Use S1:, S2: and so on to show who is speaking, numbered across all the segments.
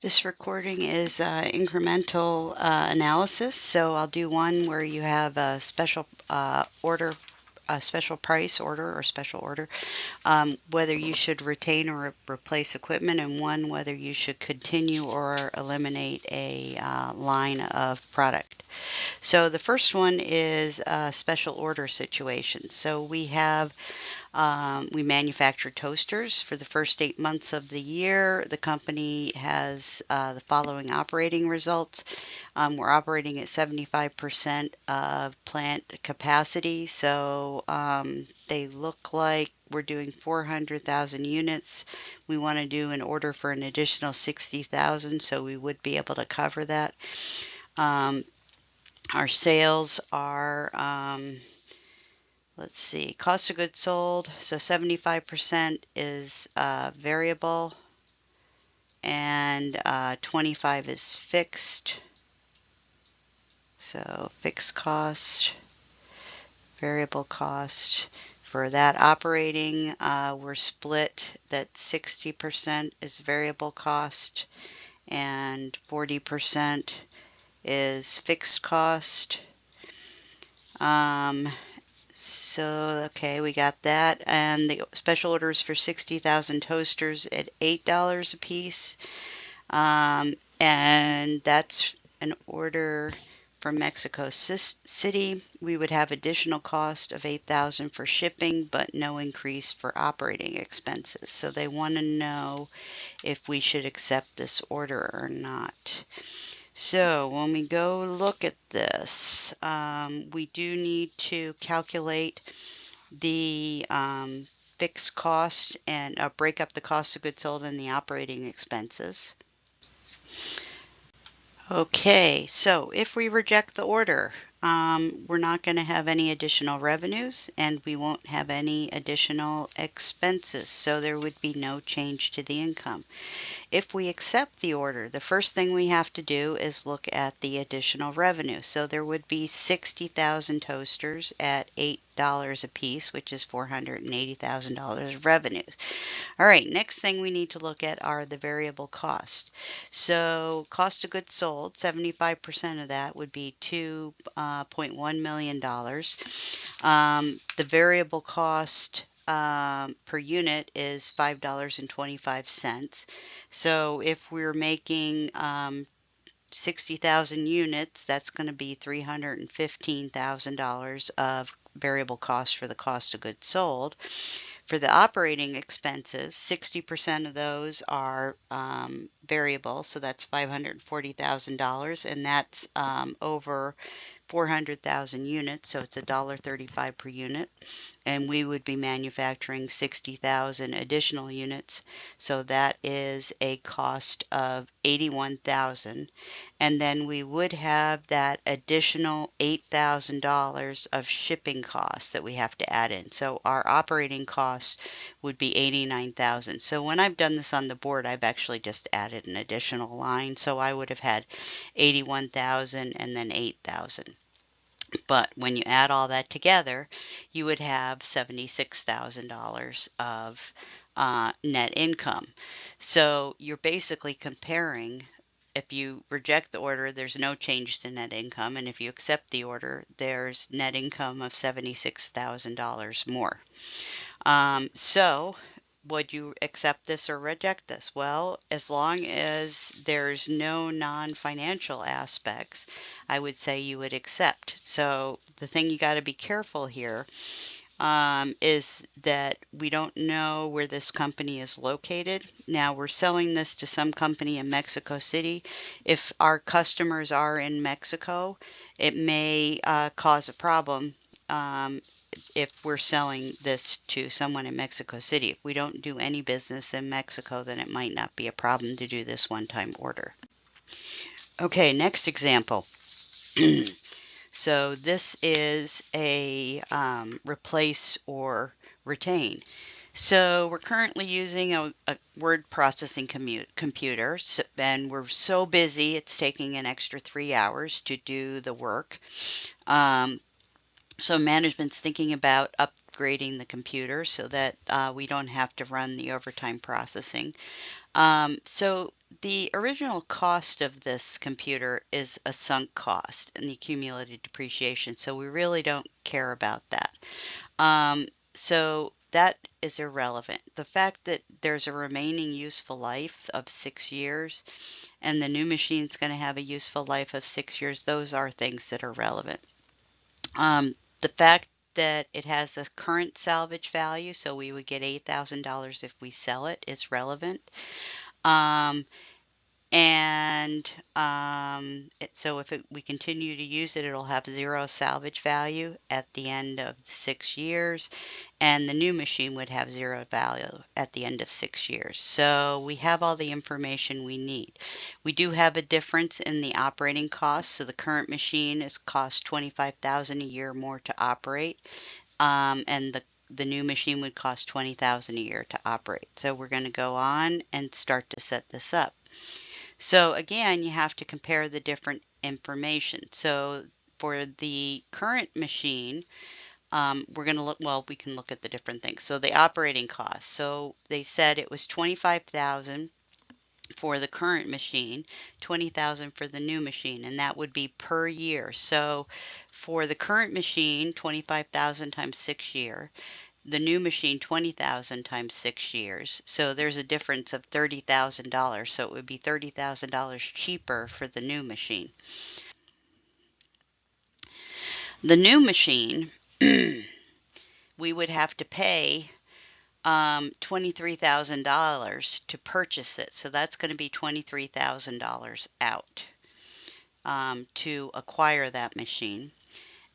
S1: This recording is incremental analysis, so I'll do one where you have a special order, a special price order or special order, whether you should retain or replace equipment, and one whether you should continue or eliminate a line of product. So the first one is a special order situation. So we manufacture toasters. For the first 8 months of the year, the company has the following operating results. We're operating at 75% of plant capacity, so they look like we're doing 400,000 units. We want to do an order for an additional 60,000, so we would be able to cover that. Our sales are let's see, cost of goods sold. So 75% is variable and 25 is fixed. So fixed cost, variable cost. For that operating, we're split that 60% is variable cost and 40% is fixed cost. So, okay, we got that. And the special orders for 60,000 toasters at $8 a piece. And that's an order from Mexico City. We would have additional cost of $8,000 for shipping, but no increase for operating expenses. So they want to know if we should accept this order or not. So when we go look at this, we do need to calculate the fixed cost and break up the cost of goods sold and the operating expenses. Okay, so if we reject the order, we're not going to have any additional revenues and we won't have any additional expenses, so there would be no change to the income. If we accept the order, the first thing we have to do is look at the additional revenue. So there would be 60,000 toasters at $8 a piece, which is $480,000 of revenues. All right, next thing we need to look at are the variable costs. So cost of goods sold, 75% of that would be $2.1 million. The variable cost per unit is $5.25. So if we're making 60,000 units, that's going to be $315,000 of variable cost for the cost of goods sold. For the operating expenses, 60% of those are variable, so that's $540,000, and that's over 400,000 units, so it's $1.35 per unit, and we would be manufacturing 60,000 additional units, so that is a cost of $81,000, and then we would have that additional $8,000 of shipping costs that we have to add in. So our operating costs would be $89,000. So when I've done this on the board, I've actually just added an additional line, so I would have had 81,000 and then 8,000. But when you add all that together, you would have $76,000 of net income. So you're basically comparing, if you reject the order, there's no change to net income. And if you accept the order, there's net income of $76,000 more. So would you accept this or reject this? Well, as long as there's no non-financial aspects, I would say you would accept. So the thing you got to be careful here is that we don't know where this company is located. Now we're selling this to some company in Mexico City. If our customers are in Mexico, it may cause a problem if we're selling this to someone in Mexico City. If we don't do any business in Mexico, then it might not be a problem to do this one-time order. Okay, next example. So this is a replace or retain. So we're currently using a word processing computer, and we're so busy it's taking an extra 3 hours to do the work. So management's thinking about upgrading the computer so that we don't have to run the overtime processing. So the original cost of this computer is a sunk cost in the accumulated depreciation, so we really don't care about that. So that is irrelevant. The fact that there's a remaining useful life of 6 years and the new machine's going to have a useful life of 6 years, those are things that are relevant. The fact that it has a current salvage value, so we would get $8,000 if we sell it, is relevant. So if we continue to use it, it'll have 0 salvage value at the end of the 6 years, and the new machine would have 0 value at the end of 6 years. So we have all the information we need. We do have a difference in the operating costs. So the current machine is cost $25,000 a year more to operate, and the new machine would cost $20,000 a year to operate. So we're going to go on and start to set this up. So again, you have to compare the different information. So for the current machine, we're going to look, well, we can look at the different things. So the operating costs. So they said it was $25,000 for the current machine, $20,000 for the new machine, and that would be per year. So for the current machine, $25,000 times 6 years. The new machine, $20,000 times 6 years. So there's a difference of $30,000. So it would be $30,000 cheaper for the new machine. The new machine, we would have to pay $23,000 to purchase it. So that's going to be $23,000 out to acquire that machine.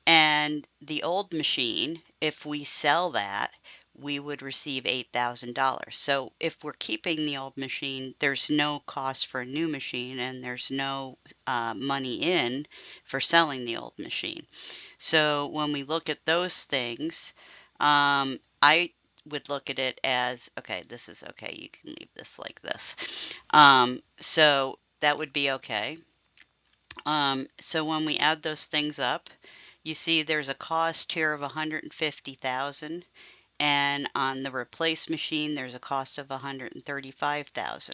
S1: And the old machine, if we sell that, we would receive $8,000. So if we're keeping the old machine, there's no cost for a new machine, and there's no money in for selling the old machine. So when we look at those things, I would look at it as, okay, this is okay. You can leave this like this. So that would be okay. So when we add those things up, you see there's a cost here of $150,000, and on the replace machine there's a cost of $135,000.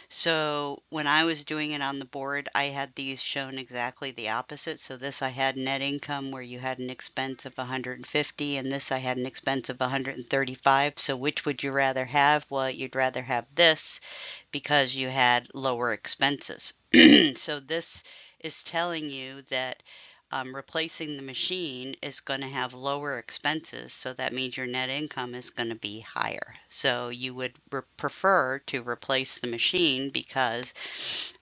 S1: So when I was doing it on the board, I had these shown exactly the opposite. So this I had net income where you had an expense of $150, and this I had an expense of $135. So which would you rather have? Well, you'd rather have this because you had lower expenses. So this is telling you that replacing the machine is going to have lower expenses, so that means your net income is going to be higher. So you would prefer to replace the machine because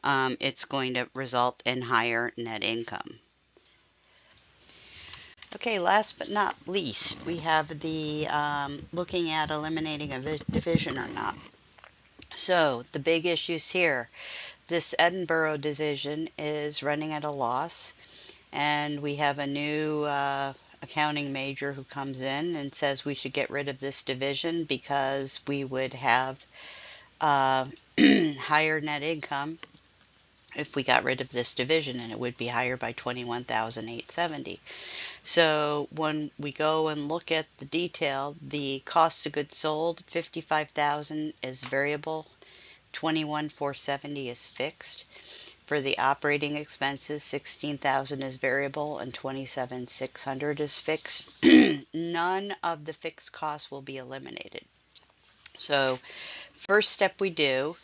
S1: it's going to result in higher net income. Okay, last but not least, we have the looking at eliminating a division or not. So the big issues here, this Edinburgh division is running at a loss. And we have a new accounting major who comes in and says we should get rid of this division because we would have higher net income if we got rid of this division, and it would be higher by $21,870. So when we go and look at the detail, the cost of goods sold, $55,000 is variable, $21,470 is fixed. For the operating expenses, $16,000 is variable and $27,600 is fixed. None of the fixed costs will be eliminated. So first step we do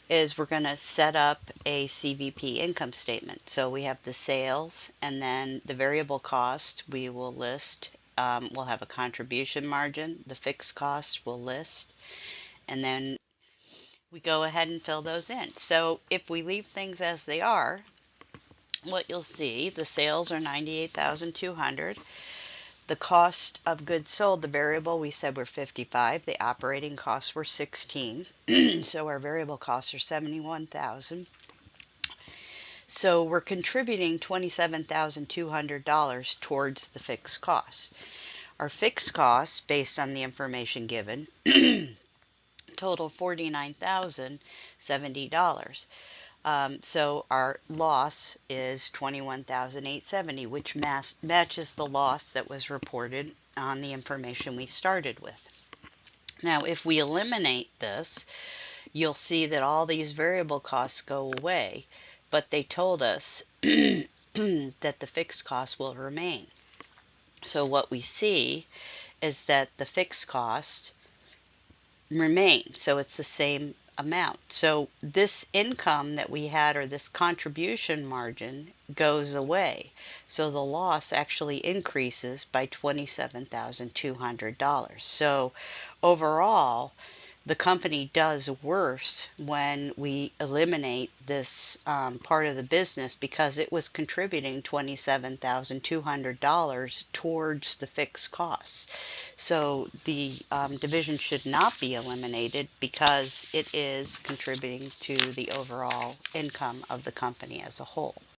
S1: is we're going to set up a CVP income statement. So we have the sales, and then the variable cost we will list. We'll have a contribution margin. The fixed cost we'll list, and then we go ahead and fill those in. So if we leave things as they are, what you'll see, the sales are $98,200. The cost of goods sold, the variable we said were $55,000. The operating costs were $16,000. So our variable costs are $71,000. So we're contributing $27,200 towards the fixed costs. Our fixed costs, based on the information given, total $49,070. So our loss is $21,870, which matches the loss that was reported on the information we started with. Now, if we eliminate this, you'll see that all these variable costs go away, but they told us that the fixed costs will remain. So what we see is that the fixed cost remain. So it's the same amount. So this income that we had, or this contribution margin, goes away. So the loss actually increases by $27,200. So overall, the company does worse when we eliminate this part of the business, because it was contributing $27,200 towards the fixed costs. So the division should not be eliminated because it is contributing to the overall income of the company as a whole.